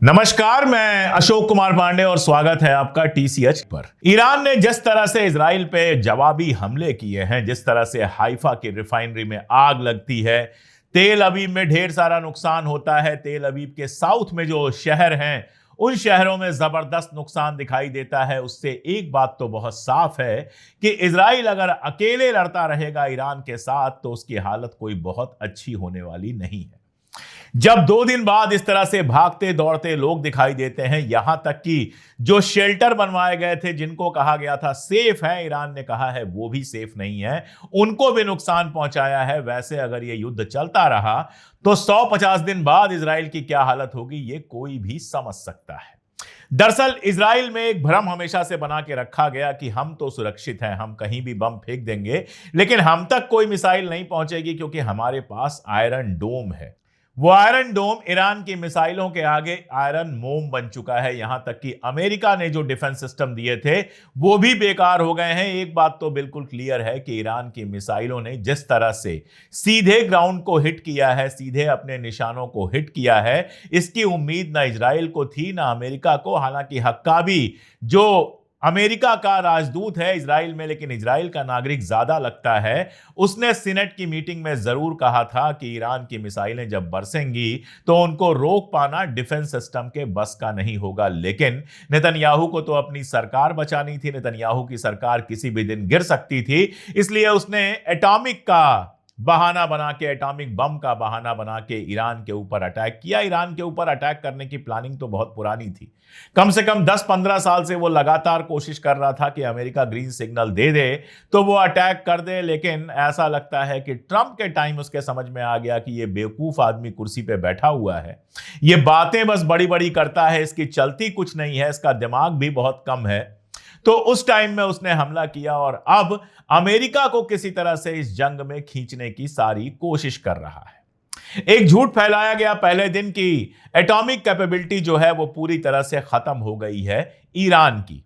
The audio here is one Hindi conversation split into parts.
नमस्कार, मैं अशोक कुमार पांडे और स्वागत है आपका टीसीएच पर। ईरान ने जिस तरह से इजराइल पे जवाबी हमले किए हैं, जिस तरह से हाइफा की रिफाइनरी में आग लगती है, तेल अवीव में ढेर सारा नुकसान होता है, तेल अवीव के साउथ में जो शहर हैं उन शहरों में जबरदस्त नुकसान दिखाई देता है। उससे एक बात तो बहुत साफ है कि इजराइल अगर अकेले लड़ता रहेगा ईरान के साथ तो उसकी हालत कोई बहुत अच्छी होने वाली नहीं है। जब 2 दिन बाद इस तरह से भागते दौड़ते लोग दिखाई देते हैं, यहां तक कि जो शेल्टर बनवाए गए थे, जिनको कहा गया था सेफ है, ईरान ने कहा है वो भी सेफ नहीं है, उनको भी नुकसान पहुंचाया है। वैसे अगर ये युद्ध चलता रहा तो 150 दिन बाद इजराइल की क्या हालत होगी ये कोई भी समझ सकता है। दरअसल इजराइल में एक भ्रम हमेशा से बना के रखा गया कि हम तो सुरक्षित हैं, हम कहीं भी बम फेंक देंगे लेकिन हम तक कोई मिसाइल नहीं पहुंचेगी क्योंकि हमारे पास आयरन डोम है। वो आयरन डोम ईरान की मिसाइलों के आगे आयरन मोम बन चुका है। यहां तक कि अमेरिका ने जो डिफेंस सिस्टम दिए थे वो भी बेकार हो गए हैं। एक बात तो बिल्कुल क्लियर है कि ईरान की मिसाइलों ने जिस तरह से सीधे ग्राउंड को हिट किया है, सीधे अपने निशानों को हिट किया है, इसकी उम्मीद ना इजराइल को थी ना अमेरिका को। हालांकि हक्काबी जो अमेरिका का राजदूत है इजराइल में लेकिन इजराइल का नागरिक ज्यादा लगता है, उसने सीनेट की मीटिंग में जरूर कहा था कि ईरान की मिसाइलें जब बरसेंगी तो उनको रोक पाना डिफेंस सिस्टम के बस का नहीं होगा। लेकिन नेतन्याहू को तो अपनी सरकार बचानी थी, नेतन्याहू की सरकार किसी भी दिन गिर सकती थी, इसलिए उसने एटॉमिक का बहाना बना के, एटॉमिक बम का बहाना बना के ईरान के ऊपर अटैक किया। ईरान के ऊपर अटैक करने की प्लानिंग तो बहुत पुरानी थी, कम से कम 10-15 साल से वो लगातार कोशिश कर रहा था कि अमेरिका ग्रीन सिग्नल दे दे तो वो अटैक कर दे। लेकिन ऐसा लगता है कि ट्रंप के टाइम उसके समझ में आ गया कि ये बेवकूफ आदमी कुर्सी पे बैठा हुआ है, ये बातें बस बड़ी बड़ी करता है, इसकी चलती कुछ नहीं है, इसका दिमाग भी बहुत कम है। तो उस टाइम में उसने हमला किया और अब अमेरिका को किसी तरह से इस जंग में खींचने की सारी कोशिश कर रहा है। एक झूठ फैलाया गया पहले दिन की एटॉमिक कैपेबिलिटी जो है वो पूरी तरह से खत्म हो गई है ईरान की।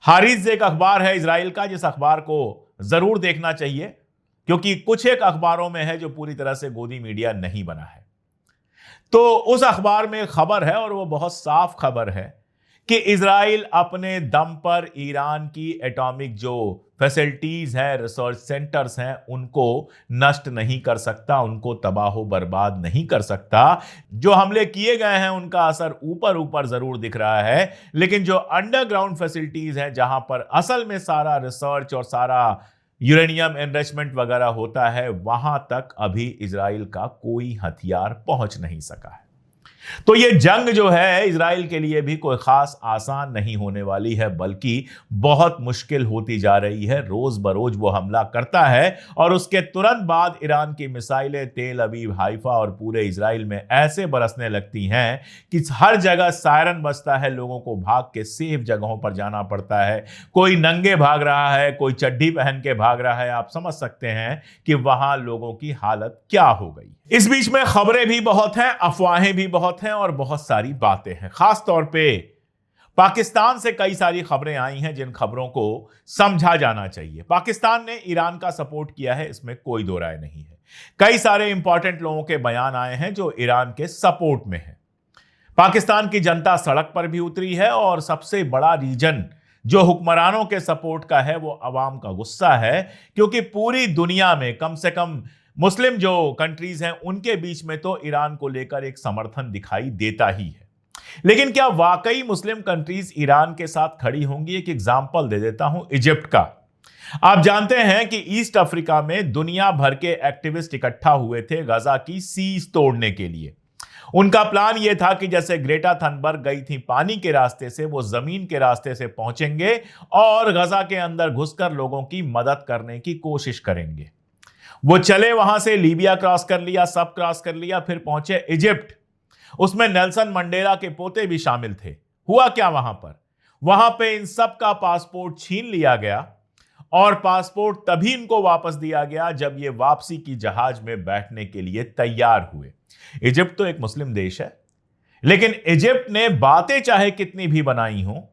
हारिस एक अखबार है इजराइल का जिस अखबार को जरूर देखना चाहिए क्योंकि कुछ एक अखबारों में है जो पूरी तरह से गोदी मीडिया नहीं बना है। तो उस अखबार में खबर है और वो बहुत साफ खबर है कि इजराइल अपने दम पर ईरान की एटॉमिक जो फैसिलिटीज हैं, रिसर्च सेंटर्स हैं, उनको नष्ट नहीं कर सकता, उनको तबाह बर्बाद नहीं कर सकता। जो हमले किए गए हैं उनका असर ऊपर ऊपर जरूर दिख रहा है लेकिन जो अंडरग्राउंड फैसिलिटीज हैं, जहां पर असल में सारा रिसर्च और सारा यूरेनियम एनरिचमेंट वगैरह होता है, वहां तक अभी इजराइल का कोई हथियार पहुंच नहीं सका है। तो ये जंग जो है इजराइल के लिए भी कोई खास आसान नहीं होने वाली है, बल्कि बहुत मुश्किल होती जा रही है। रोज बरोज वो हमला करता है और उसके तुरंत बाद ईरान की मिसाइलें तेल अवीव, हाइफा और पूरे इजराइल में ऐसे बरसने लगती हैं कि हर जगह सायरन बजता है, लोगों को भाग के सेफ जगहों पर जाना पड़ता है। कोई नंगे भाग रहा है, कोई चड्डी पहन के भाग रहा है। आप समझ सकते हैं कि वहां लोगों की हालत क्या हो गई। इस बीच में खबरें भी बहुत हैं, अफवाहें भी बहुत हैं और बहुत सारी बातें हैं। खास तौर पे पाकिस्तान से कई सारी खबरें आई हैं जिन खबरों को समझा जाना चाहिए। पाकिस्तान ने ईरान का सपोर्ट किया है, इसमें कोई दो राय नहीं है। कई सारे इंपॉर्टेंट लोगों के बयान आए हैं जो ईरान के सपोर्ट में हैं। पाकिस्तान की जनता सड़क पर भी उतरी है और सबसे बड़ा रीजन जो हुक्मरानों के सपोर्ट का है वो अवाम का गुस्सा है, क्योंकि पूरी दुनिया में कम से कम मुस्लिम जो कंट्रीज हैं उनके बीच में तो ईरान को लेकर एक समर्थन दिखाई देता ही है। लेकिन क्या वाकई मुस्लिम कंट्रीज ईरान के साथ खड़ी होंगी? एक एग्जांपल दे देता हूं इजिप्ट का। आप जानते हैं कि ईस्ट अफ्रीका में दुनिया भर के एक्टिविस्ट इकट्ठा हुए थे गजा की सीज तोड़ने के लिए। उनका प्लान यह था कि जैसे ग्रेटा थनबर्ग गई थी पानी के रास्ते से, वो जमीन के रास्ते से पहुंचेंगे और गजा के अंदर घुसकर लोगों की मदद करने की कोशिश करेंगे। वो चले, वहां से लीबिया क्रॉस कर लिया, सब क्रॉस कर लिया, फिर पहुंचे इजिप्ट। उसमें नेल्सन मंडेला के पोते भी शामिल थे। हुआ क्या वहां पे इन सब का पासपोर्ट छीन लिया गया और पासपोर्ट तभी इनको वापस दिया गया जब ये वापसी की जहाज में बैठने के लिए तैयार हुए। इजिप्ट तो एक मुस्लिम देश है, लेकिन इजिप्ट ने बातें चाहे कितनी भी बनाई हो,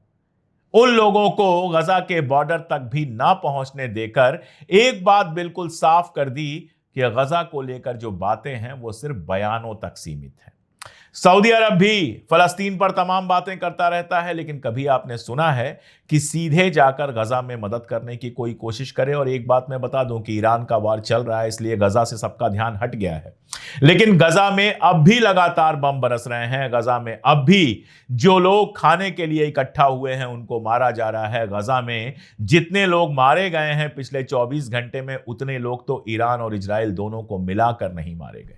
उन लोगों को गजा के बॉर्डर तक भी ना पहुंचने देकर एक बात बिल्कुल साफ कर दी कि गजा को लेकर जो बातें हैं वो सिर्फ बयानों तक सीमित है। सऊदी अरब भी फलस्तीन पर तमाम बातें करता रहता है, लेकिन कभी आपने सुना है कि सीधे जाकर गजा में मदद करने की कोई कोशिश करे। और एक बात मैं बता दूं कि ईरान का वार चल रहा है, इसलिए गजा से सबका ध्यान हट गया है, लेकिन गजा में अब भी लगातार बम बरस रहे हैं। गजा में अब भी जो लोग खाने के लिए इकट्ठा हुए हैं उनको मारा जा रहा है। गजा में जितने लोग मारे गए हैं पिछले 24 घंटे में, उतने लोग तो ईरान और इजराइल दोनों को मिलाकर नहीं मारे गए।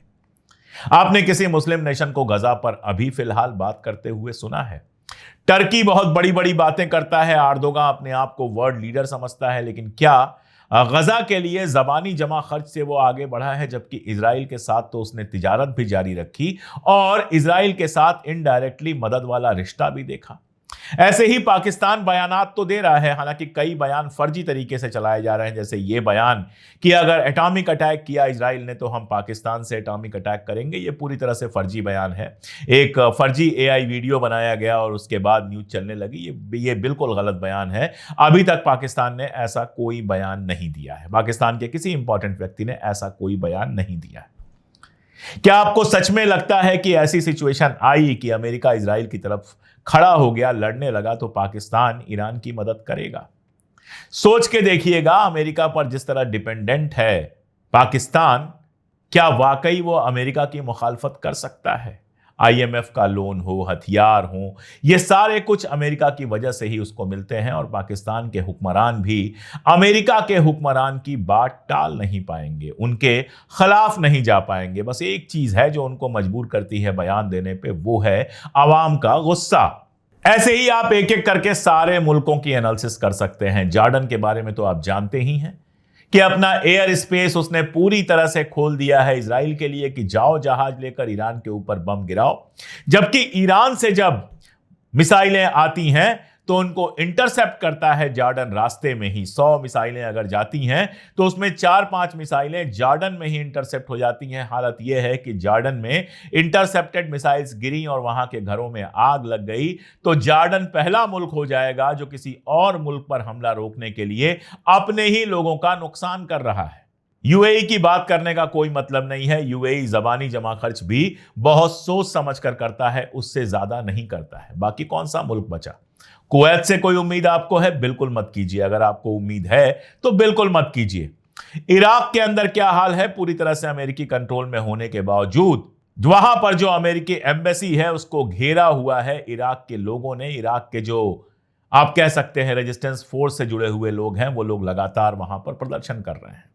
आपने किसी मुस्लिम नेशन को गजा पर अभी फिलहाल बात करते हुए सुना है? टर्की बहुत बड़ी बड़ी बातें करता है, एर्दोगान अपने आप को वर्ल्ड लीडर समझता है, लेकिन क्या गजा के लिए जबानी जमा खर्च से वो आगे बढ़ा है? जबकि इजराइल के साथ तो उसने तिजारत भी जारी रखी और इजराइल के साथ इनडायरेक्टली मदद वाला रिश्ता भी देखा। ऐसे ही पाकिस्तान बयानात तो दे रहा है, हालांकि कई बयान फर्जी तरीके से चलाए जा रहे हैं, जैसे ये बयान कि अगर एटॉमिक अटैक किया इजराइल ने तो हम पाकिस्तान से एटॉमिक अटैक करेंगे। ये पूरी तरह से फर्जी बयान है। एक फर्जी एआई वीडियो बनाया गया और उसके बाद न्यूज चलने लगी। ये बिल्कुल गलत बयान है। अभी तक पाकिस्तान ने ऐसा कोई बयान नहीं दिया है। पाकिस्तान के किसी इंपॉर्टेंट व्यक्ति ने ऐसा कोई बयान नहीं दिया है। क्या आपको सच में लगता है कि ऐसी सिचुएशन आई कि अमेरिका इजराइल की तरफ खड़ा हो गया, लड़ने लगा, तो पाकिस्तान ईरान की मदद करेगा? सोच के देखिएगा, अमेरिका पर जिस तरह डिपेंडेंट है पाकिस्तान, क्या वाकई वो अमेरिका की मुखालफत कर सकता है? आईएमएफ का लोन हो, हथियार हो, ये सारे कुछ अमेरिका की वजह से ही उसको मिलते हैं और पाकिस्तान के हुक्मरान भी अमेरिका के हुक्मरान की बात टाल नहीं पाएंगे, उनके खिलाफ नहीं जा पाएंगे। बस एक चीज है जो उनको मजबूर करती है बयान देने पे, वो है आवाम का गुस्सा। ऐसे ही आप एक एक करके सारे मुल्कों की एनालिसिस कर सकते हैं। जॉर्डन के बारे में तो आप जानते ही हैं कि अपना एयर स्पेस उसने पूरी तरह से खोल दिया है इजराइल के लिए कि जाओ जहाज लेकर ईरान के ऊपर बम गिराओ। जबकि ईरान से जब मिसाइलें आती हैं तो उनको इंटरसेप्ट करता है जॉर्डन रास्ते में ही। 100 मिसाइलें अगर जाती हैं तो उसमें 4-5 मिसाइलें जॉर्डन में ही इंटरसेप्ट हो जाती हैं। हालत यह है कि जॉर्डन में इंटरसेप्टेड मिसाइल्स गिरी और वहां के घरों में आग लग गई तो जॉर्डन पहला मुल्क हो जाएगा जो किसी और मुल्क पर हमला रोकने के लिए अपने ही लोगों का नुकसान कर रहा है। यूएई की बात करने का कोई मतलब नहीं है। यूएई जबानी जमा खर्च भी बहुत सोच समझ कर करता है, उससे ज्यादा नहीं करता है। बाकी कौन सा मुल्क बचा? कुवैत से कोई उम्मीद आपको है? बिल्कुल मत कीजिए। अगर आपको उम्मीद है तो बिल्कुल मत कीजिए। इराक के अंदर क्या हाल है? पूरी तरह से अमेरिकी कंट्रोल में होने के बावजूद वहां पर जो अमेरिकी एम्बेसी है उसको घेरा हुआ है इराक के लोगों ने। इराक के जो आप कह सकते हैं रेजिस्टेंस फोर्स से जुड़े हुए लोग हैं, वो लोग लगातार वहां पर प्रदर्शन कर रहे हैं।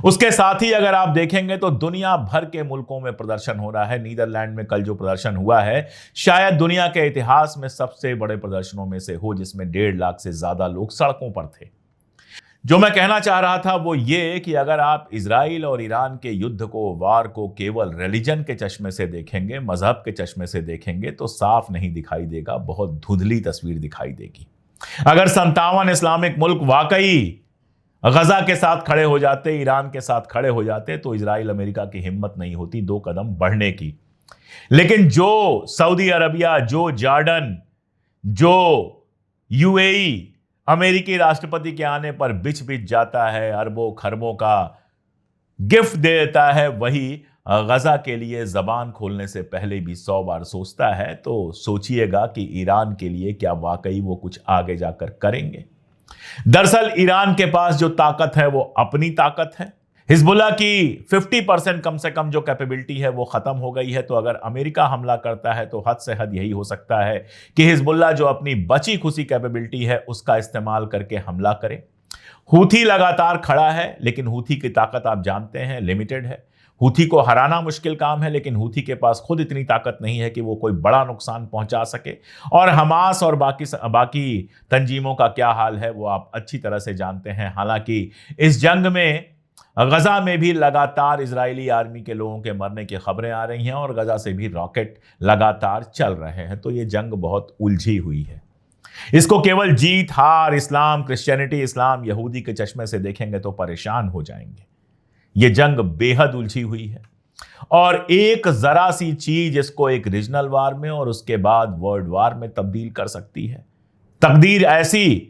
उसके साथ ही अगर आप देखेंगे तो दुनिया भर के मुल्कों में प्रदर्शन हो रहा है। नीदरलैंड में कल जो प्रदर्शन हुआ है शायद दुनिया के इतिहास में सबसे बड़े प्रदर्शनों में से हो, जिसमें 1.5 लाख से ज्यादा लोग सड़कों पर थे। जो मैं कहना चाह रहा था वो ये कि अगर आप इजराइल और ईरान के युद्ध को, वार को केवल रिलीजन के चश्मे से देखेंगे, मजहब के चश्मे से देखेंगे तो साफ नहीं दिखाई देगा, बहुत धुंधली तस्वीर दिखाई देगी। अगर 57 इस्लामिक मुल्क वाकई गजा के साथ खड़े हो जाते, ईरान के साथ खड़े हो जाते, तो इजराइल अमेरिका की हिम्मत नहीं होती 2 कदम बढ़ने की। लेकिन जो सऊदी अरबिया, जो जॉर्डन, जो यूएई अमेरिकी राष्ट्रपति के आने पर बिछ बिछ जाता है, अरबों खरबों का गिफ्ट दे देता है, वही गजा के लिए जबान खोलने से पहले भी 100 बार सोचता है। तो सोचिएगा कि ईरान के लिए क्या वाकई वो कुछ आगे जाकर करेंगे। दरअसल ईरान के पास जो ताकत है वो अपनी ताकत है। हिजबुल्लाह की 50% कम से कम जो कैपेबिलिटी है वो खत्म हो गई है। तो अगर अमेरिका हमला करता है तो हद से हद यही हो सकता है कि हिजबुल्लाह जो अपनी बची खुशी कैपेबिलिटी है उसका इस्तेमाल करके हमला करे। हूथी लगातार खड़ा है, लेकिन हूथी की ताकत आप जानते हैं लिमिटेड है। हूथी को हराना मुश्किल काम है, लेकिन हूथी के पास खुद इतनी ताकत नहीं है कि वो कोई बड़ा नुकसान पहुंचा सके। और हमास और बाकी तंजीमों का क्या हाल है वो आप अच्छी तरह से जानते हैं। हालांकि इस जंग में गजा में भी लगातार इजरायली आर्मी के लोगों के मरने की खबरें आ रही हैं और गजा से भी रॉकेट लगातार चल रहे हैं। तो ये जंग बहुत उलझी हुई है। इसको केवल जीत हार, इस्लाम, क्रिश्चियनिटी, इस्लाम, यहूदी के चश्मे से देखेंगे तो परेशान हो जाएंगे। ये जंग बेहद उलझी हुई है और एक जरा सी चीज इसको एक रीजनल वार में और उसके बाद वर्ल्ड वार में तब्दील कर सकती है। तकदीर ऐसी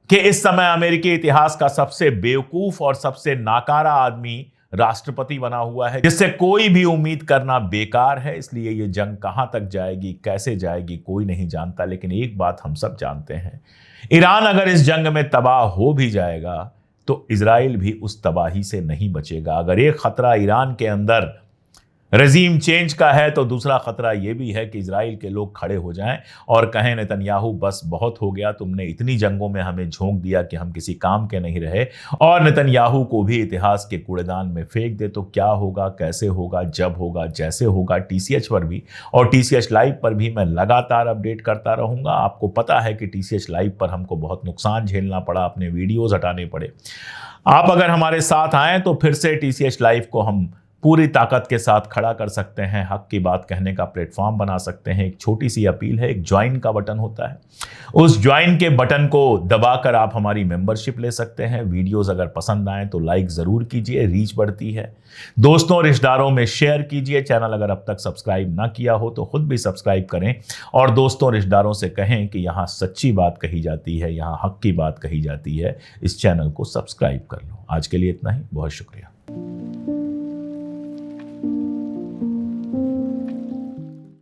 कि इस समय अमेरिकी इतिहास का सबसे बेवकूफ और सबसे नाकारा आदमी राष्ट्रपति बना हुआ है, जिससे कोई भी उम्मीद करना बेकार है। इसलिए ये जंग कहां तक जाएगी, कैसे जाएगी, कोई नहीं जानता। लेकिन एक बात हम सब जानते हैं, ईरान अगर इस जंग में तबाह हो भी जाएगा तो इजराइल भी उस तबाही से नहीं बचेगा। अगर एक खतरा ईरान के अंदर रजीम चेंज का है तो दूसरा खतरा यह भी है कि इजराइल के लोग खड़े हो जाएं और कहें नेतन्याहू बस बहुत हो गया, तुमने इतनी जंगों में हमें झोंक दिया कि हम किसी काम के नहीं रहे, और नेतन्याहू को भी इतिहास के कूड़ेदान में फेंक दे। तो क्या होगा, कैसे होगा, जब होगा, जैसे होगा, टीसीएच पर भी और टीसीएच लाइव पर भी मैं लगातार अपडेट करता रहूंगा। आपको पता है कि टीसीएच लाइव पर हमको बहुत नुकसान झेलना पड़ा, अपने वीडियोज हटाने पड़े। आप अगर हमारे साथ आए तो फिर से टीसीएच लाइव को हम पूरी ताकत के साथ खड़ा कर सकते हैं, हक की बात कहने का प्लेटफॉर्म बना सकते हैं। एक छोटी सी अपील है, एक ज्वाइन का बटन होता है, उस ज्वाइन के बटन को दबाकर आप हमारी मेंबरशिप ले सकते हैं। वीडियोस अगर पसंद आए तो लाइक जरूर कीजिए, रीच बढ़ती है। दोस्तों रिश्तेदारों में शेयर कीजिए। चैनल अगर अब तक सब्सक्राइब ना किया हो तो खुद भी सब्सक्राइब करें और दोस्तों रिश्तेदारों से कहें कि यहाँ सच्ची बात कही जाती है, यहाँ हक की बात कही जाती है। इस चैनल को सब्सक्राइब कर लो। आज के लिए इतना ही, बहुत शुक्रिया।